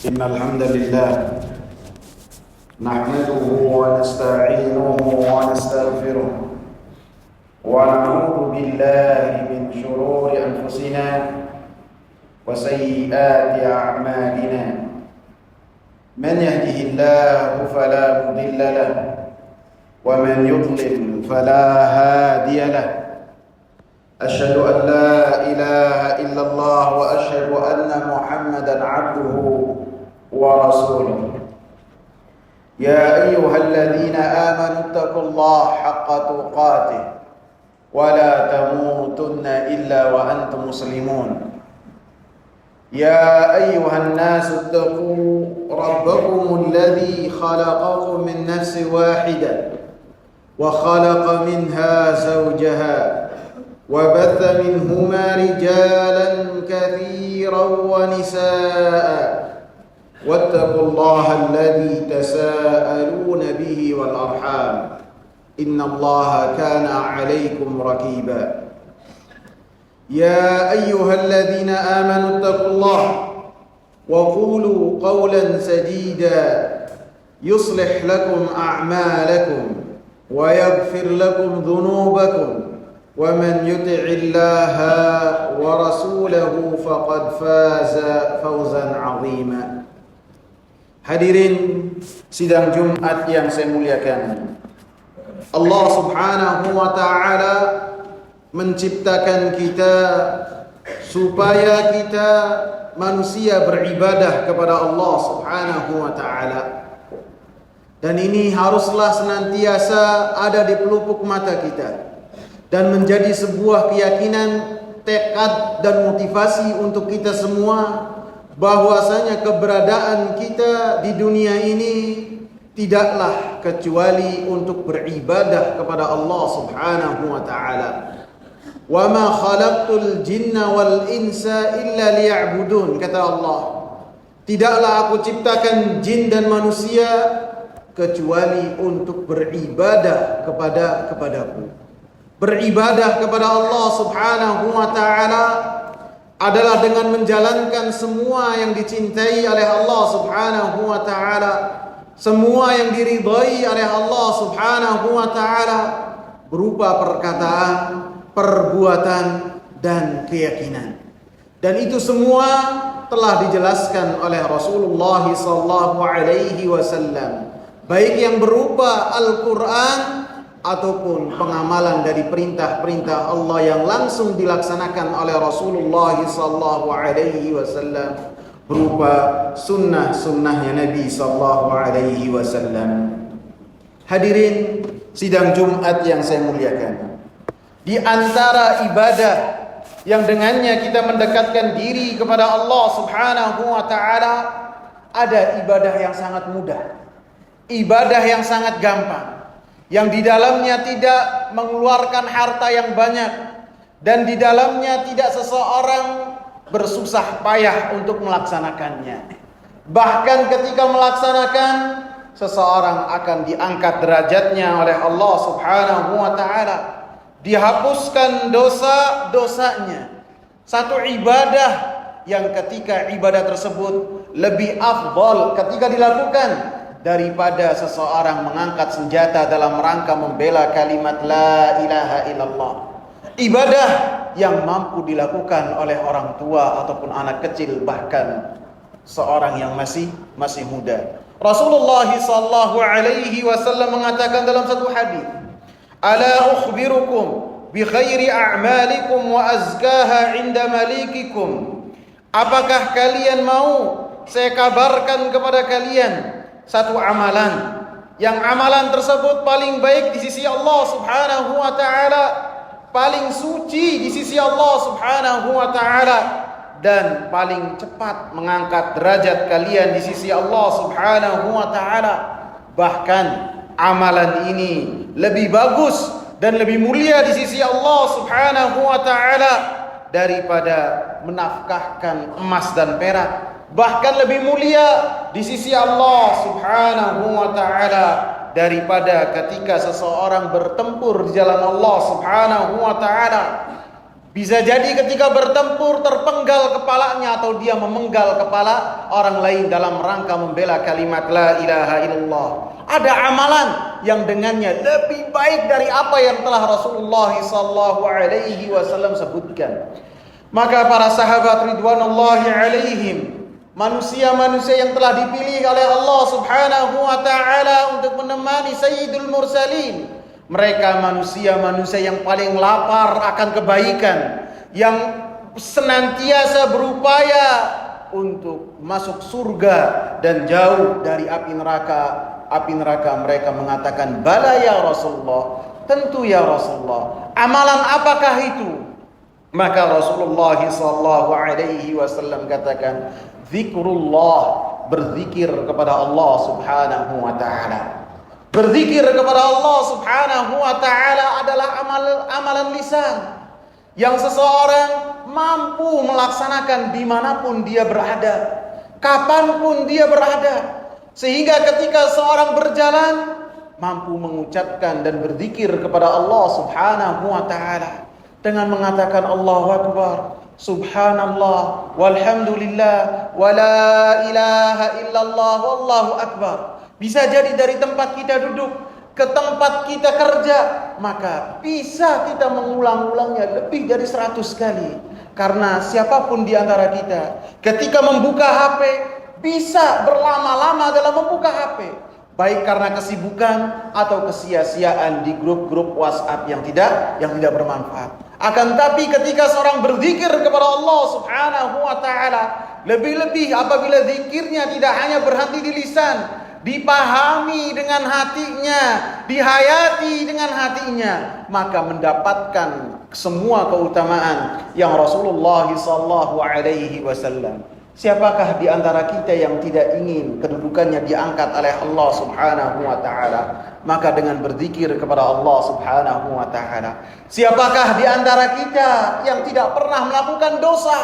إن الحمد لله نحمده ونستعينه ونستغفره ونعوذ بالله من شرور أنفسنا وسيئات أعمالنا. من يهده الله فلا مضل له ومن يضلل فلا هادي له. أشهد أن لا إله إلا الله وأشهد أن محمدا عبده ورسوله. يا أيها الذين آمنوا اتقوا الله حق تقاته ولا تموتن إلا وأنتم مسلمون. يا أيها الناس اتقوا ربكم الذي خلقكم من نفس واحدة وخلق منها زوجها وبث منهما رجالا كثيرا ونساء واتقوا الله الذي تساءلون به والأرحام إن الله كان عليكم رقيبا. يا أيها الذين آمنوا اتقوا الله وقولوا قولا سديدا يصلح لكم أعمالكم ويغفر لكم ذنوبكم ومن يطع الله ورسوله فقد فاز فوزا عظيما. Hadirin sidang Jumat yang saya muliakan, Allah Subhanahu wa taala menciptakan kita supaya kita manusia beribadah kepada Allah Subhanahu wa taala. Dan ini haruslah senantiasa ada di pelupuk mata kita dan menjadi sebuah keyakinan, tekad dan motivasi untuk kita semua bahwasanya keberadaan kita di dunia ini tidaklah kecuali untuk beribadah kepada Allah Subhanahu wa taala. Wa ma khalaqtul jinna wal insa illa liya'budun, kata Allah. Tidaklah aku ciptakan jin dan manusia kecuali untuk beribadah kepadaku. Beribadah kepada Allah Subhanahu wa taala adalah dengan menjalankan semua yang dicintai oleh Allah Subhanahu wa taala, semua yang diridhai oleh Allah Subhanahu wa taala berupa perkataan, perbuatan dan keyakinan. Dan itu semua telah dijelaskan oleh Rasulullah sallallahu alaihi wasallam, baik yang berupa Al-Qur'an ataupun pengamalan dari perintah-perintah Allah yang langsung dilaksanakan oleh Rasulullah sallallahu alaihi wasallam berupa sunnah-sunnahnya Nabi sallallahu alaihi wasallam. Hadirin sidang Jumat yang saya muliakan, di antara ibadah yang dengannya kita mendekatkan diri kepada Allah Subhanahu wa taala ada ibadah yang sangat mudah, ibadah yang sangat gampang, yang di dalamnya tidak mengeluarkan harta yang banyak dan di dalamnya tidak seseorang bersusah payah untuk melaksanakannya. Bahkan ketika melaksanakan, seseorang akan diangkat derajatnya oleh Allah Subhanahu wa taala, dihapuskan dosa-dosanya. Satu ibadah yang ketika ibadah tersebut lebih afdal ketika dilakukan daripada seseorang mengangkat senjata dalam rangka membela kalimat la ilaha illallah. Ibadah yang mampu dilakukan oleh orang tua ataupun anak kecil, bahkan seorang yang masih muda. Rasulullah sallallahu alaihi wasallam mengatakan dalam satu hadis, "Ala ukhbirukum bi khairi a'malikum wa azkaha 'inda malikikum." Apakah kalian mau saya kabarkan kepada kalian satu amalan yang amalan tersebut paling baik di sisi Allah Subhanahu wa taala, paling suci di sisi Allah Subhanahu wa taala, dan paling cepat mengangkat derajat kalian di sisi Allah Subhanahu wa taala. Bahkan amalan ini lebih bagus dan lebih mulia di sisi Allah Subhanahu wa taala daripada menafkahkan emas dan perak. Bahkan lebih mulia di sisi Allah Subhanahu wa taala daripada ketika seseorang bertempur di jalan Allah Subhanahu wa taala. Bisa jadi ketika bertempur terpenggal kepalanya atau dia memenggal kepala orang lain dalam rangka membela kalimat la ilaha illallah. Ada amalan yang dengannya lebih baik dari apa yang telah Rasulullah SAW sebutkan. Maka para sahabat ridwanullahi alaihim, manusia-manusia yang telah dipilih oleh Allah Subhanahu wa taala untuk menemani Sayyidul Mursalin, mereka manusia-manusia yang paling lapar akan kebaikan, yang senantiasa berupaya untuk masuk surga dan jauh dari api neraka. Api neraka mereka mengatakan, "Bala ya Rasulullah." Tentu ya Rasulullah. Amalan apakah itu? Maka Rasulullah SAW katakan, zikrullah, berzikir kepada Allah Subhanahu wa taala. Berzikir kepada Allah Subhanahu wa taala adalah amalan lisan yang seseorang mampu melaksanakan dimanapun dia berada, kapanpun dia berada, sehingga ketika seorang berjalan mampu mengucapkan dan berzikir kepada Allah Subhanahu wa taala dengan mengatakan Allahu Akbar, Subhanallah, walhamdulillah, wala ilaha illallah, wallahu akbar. Bisa jadi dari tempat kita duduk ke tempat kita kerja, maka bisa kita mengulang-ulangnya lebih dari 100 kali. Karena siapapun di antara kita ketika membuka HP bisa berlama-lama dalam membuka HP, baik karena kesibukan atau kesia-siaan di grup-grup WhatsApp yang tidak bermanfaat. Akan tapi ketika seorang berzikir kepada Allah Subhanahu wa taala, lebih-lebih apabila zikirnya tidak hanya berhenti di lisan, dipahami dengan hatinya, dihayati dengan hatinya, maka mendapatkan semua keutamaan yang Rasulullah SAW. Siapakah di antara kita yang tidak ingin kedudukannya diangkat oleh Allah Subhanahu wa taala? Maka dengan berzikir kepada Allah Subhanahu wa taala. Siapakah di antara kita yang tidak pernah melakukan dosa?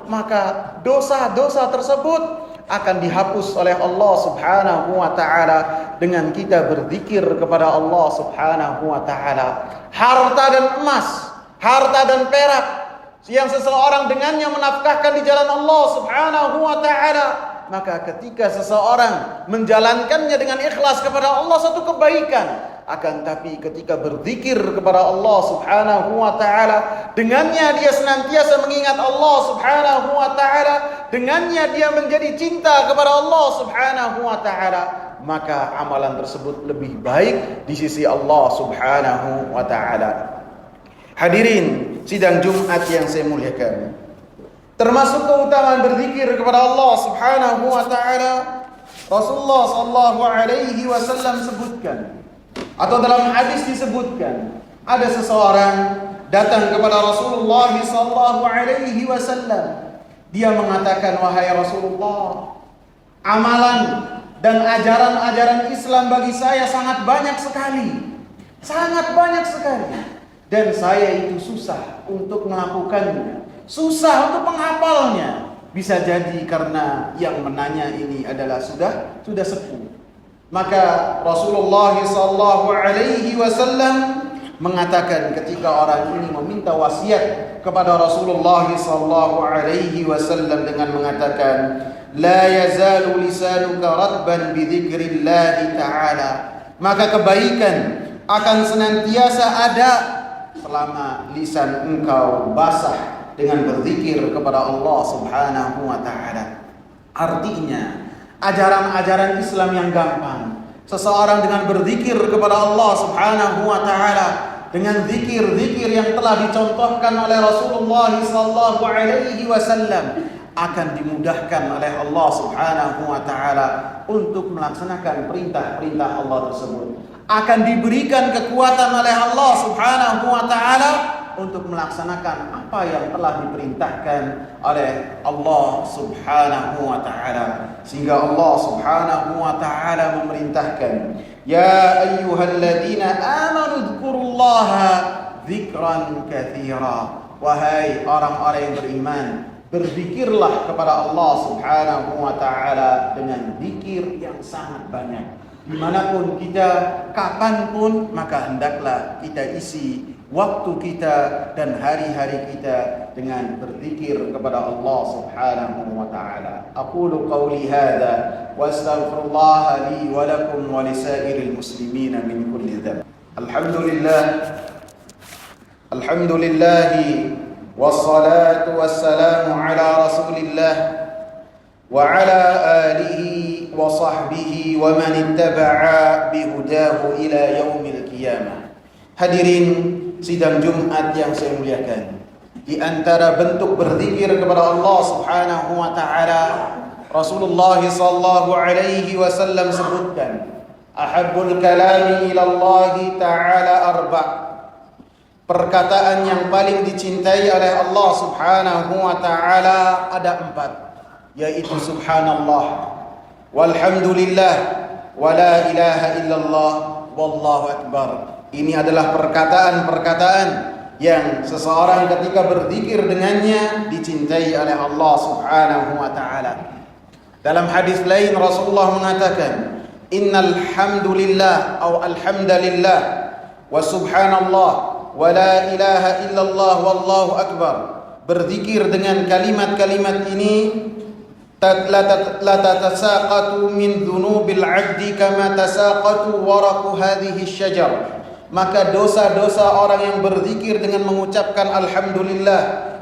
Maka dosa-dosa tersebut akan dihapus oleh Allah Subhanahu wa taala dengan kita berzikir kepada Allah Subhanahu wa taala. Harta dan emas, harta dan perak yang seseorang dengannya menafkahkan di jalan Allah Subhanahu wa taala, maka ketika seseorang menjalankannya dengan ikhlas kepada Allah satu kebaikan. Akan tapi ketika berzikir kepada Allah Subhanahu wa taala, dengannya dia senantiasa mengingat Allah Subhanahu wa taala, dengannya dia menjadi cinta kepada Allah Subhanahu wa taala, maka amalan tersebut lebih baik di sisi Allah Subhanahu wa taala. Hadirin sidang Jumat yang saya muliakan, termasuk keutamaan berzikir kepada Allah Subhanahu wa taala, Rasulullah sallallahu alaihi wasallam sebutkan, atau dalam hadis disebutkan, ada seseorang datang kepada Rasulullah sallallahu alaihi wasallam. Dia mengatakan, "Wahai Rasulullah, amalan dan ajaran-ajaran Islam bagi saya sangat banyak sekali. Sangat banyak sekali. Dan saya itu susah untuk melakukannya, susah untuk menghafalnya. Bisa jadi karena yang menanya ini adalah sudah sepuh." Maka Rasulullah SAW mengatakan ketika orang ini meminta wasiat kepada Rasulullah SAW dengan mengatakan, "La yazalu lisanuka ratban bidzikrillah ta'ala." Maka kebaikan akan senantiasa ada selama lisan engkau basah dengan berzikir kepada Allah Subhanahu wa taala. Artinya, ajaran-ajaran Islam yang gampang, seseorang dengan berzikir kepada Allah Subhanahu wa taala, dengan zikir-zikir yang telah dicontohkan oleh Rasulullah sallallahu alaihi wasallam, akan dimudahkan oleh Allah Subhanahu wa taala untuk melaksanakan perintah-perintah Allah tersebut. Akan diberikan kekuatan oleh Allah Subhanahu wa taala untuk melaksanakan apa yang telah diperintahkan oleh Allah Subhanahu wa taala. Sehingga Allah Subhanahu wa taala memerintahkan, "Ya ayyuhalladzina amanu dzkurullaha dzikran katsira." Wahai orang-orang yang beriman, berzikirlah kepada Allah Subhanahu wa taala dengan zikir yang sangat banyak. Dimanapun kita, kapanpun, maka hendaklah kita isi waktu kita dan hari-hari kita dengan berzikir kepada Allah Subhanahu wa taala. Aqulu qawli hadza wa astaghfirullah li wa lakum wa lisairil muslimin min kulli dhanb. Alhamdulillah wassalatu wassalamu ala Rasulillah wa ala alihi wa sahbihi wa man ittaba'a bihudahu ila yaumil qiyamah. Hadirin sidang Jumat yang saya muliakan, di antara bentuk berzikir kepada Allah Subhanahu wa taala, Rasulullah sallallahu alaihi wasallam sebutkan, ahabbul kalami ila Allah taala arba'. Perkataan yang paling dicintai oleh Allah Subhanahu wa taala ada 4, yaitu subhanallah, walhamdulillah, wala ilaha illallah, wallahu akbar. Ini adalah perkataan-perkataan yang seseorang ketika berzikir dengannya dicintai oleh Allah Subhanahu wa taala. Dalam hadis lain Rasulullah mengatakan, innal hamdulillah atau alhamdulillah wa subhanallah wa la ilaha illallah wallahu akbar. Berzikir dengan kalimat-kalimat ini la tatasaqatu min dhunubil 'abdi kama tasaqatu waraqu hadhihi asy-syajar. Maka dosa-dosa orang yang berzikir dengan mengucapkan alhamdulillah,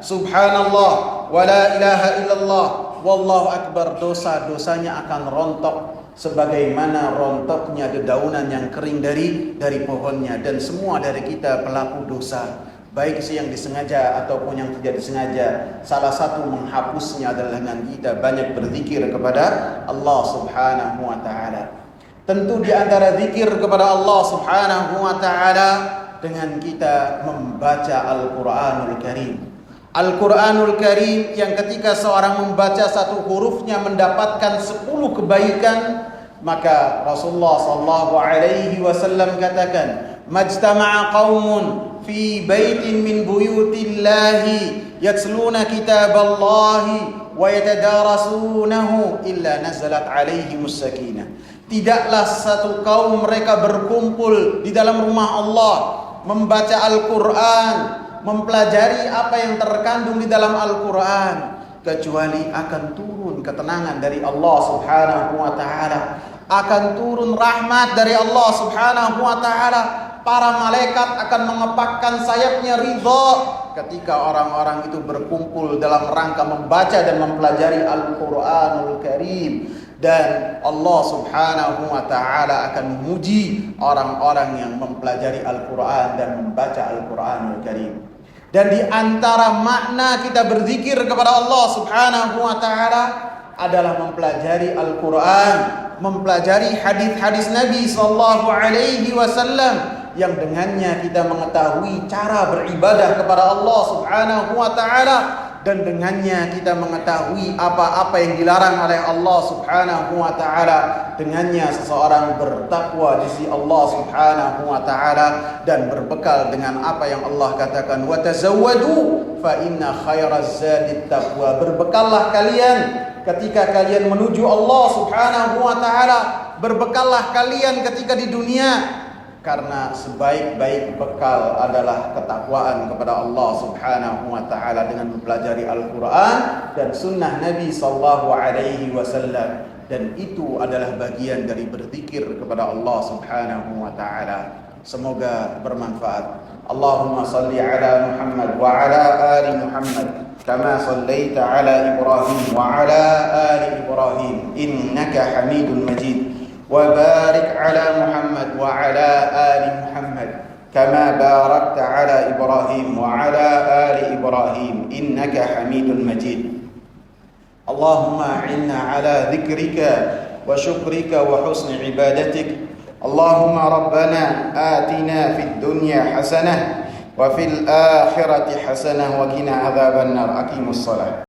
subhanallah, wa la ilaha illallah, wallahu akbar, dosa-dosanya akan rontok sebagaimana rontoknya dedaunan yang kering dari pohonnya. Dan semua dari kita pelaku dosa, baik yang disengaja ataupun yang tidak disengaja. Salah satu menghapusnya adalah dengan kita banyak berzikir kepada Allah Subhanahu wa taala. Tentu di antara zikir kepada Allah Subhanahu wa taala dengan kita membaca Al-Qur'anul Karim. Al-Qur'anul Karim yang ketika seorang membaca satu hurufnya mendapatkan 10 kebaikan, maka Rasulullah sallallahu alaihi wasallam katakan, majtama'a qaumun fi baitin min buyutillahi yatluna kitaballahi wa yatadarasunahu illa nazalat alaihimus sakinah. Tidaklah satu kaum mereka berkumpul di dalam rumah Allah membaca Al-Quran, mempelajari apa yang terkandung di dalam Al-Quran, kecuali akan turun ketenangan dari Allah Subhanahu wa taala, akan turun rahmat dari Allah Subhanahu wa taala. Para malaikat akan mengepakkan sayapnya ridha ketika orang-orang itu berkumpul dalam rangka membaca dan mempelajari Al-Quranul Karim. Dan Allah Subhanahu wa taala akan memuji orang-orang yang mempelajari Al-Quran dan membaca Al-Quranul Karim. Dan di antara makna kita berzikir kepada Allah Subhanahu wa taala adalah mempelajari Al-Quran, mempelajari hadis-hadis Nabi sallallahu alaihi wasallam yang dengannya kita mengetahui cara beribadah kepada Allah Subhanahu wa taala, dan dengannya kita mengetahui apa-apa yang dilarang oleh Allah Subhanahu wa taala. Dengannya seseorang bertakwa di sisi Allah Subhanahu wa taala dan berbekal dengan apa yang Allah katakan, wa tazawwadu fa inna khairaz zadit taqwa. Berbekallah kalian ketika kalian menuju Allah Subhanahu wa taala. Berbekallah kalian ketika di dunia, karena sebaik-baik bekal adalah ketakwaan kepada Allah Subhanahu wa taala dengan mempelajari Al-Quran dan sunnah Nabi sallallahu alaihi wasallam. Dan itu adalah bagian dari berzikir kepada Allah Subhanahu wa taala. Semoga bermanfaat. Allahumma salli ala Muhammad wa ala ali Muhammad kama sallaita ala Ibrahim wa ala ali Ibrahim innaka Hamidul Majid. وبارك على محمد وعلى آل محمد كما باركت على إبراهيم وعلى آل إبراهيم إنك حميد مجيد. اللهم أعنا على ذكرك وشكرك وحسن عبادتك. اللهم ربنا آتنا في الدنيا حسنة وفي الآخرة حسنة وقنا عذاب النار. أقيموا الصلاة.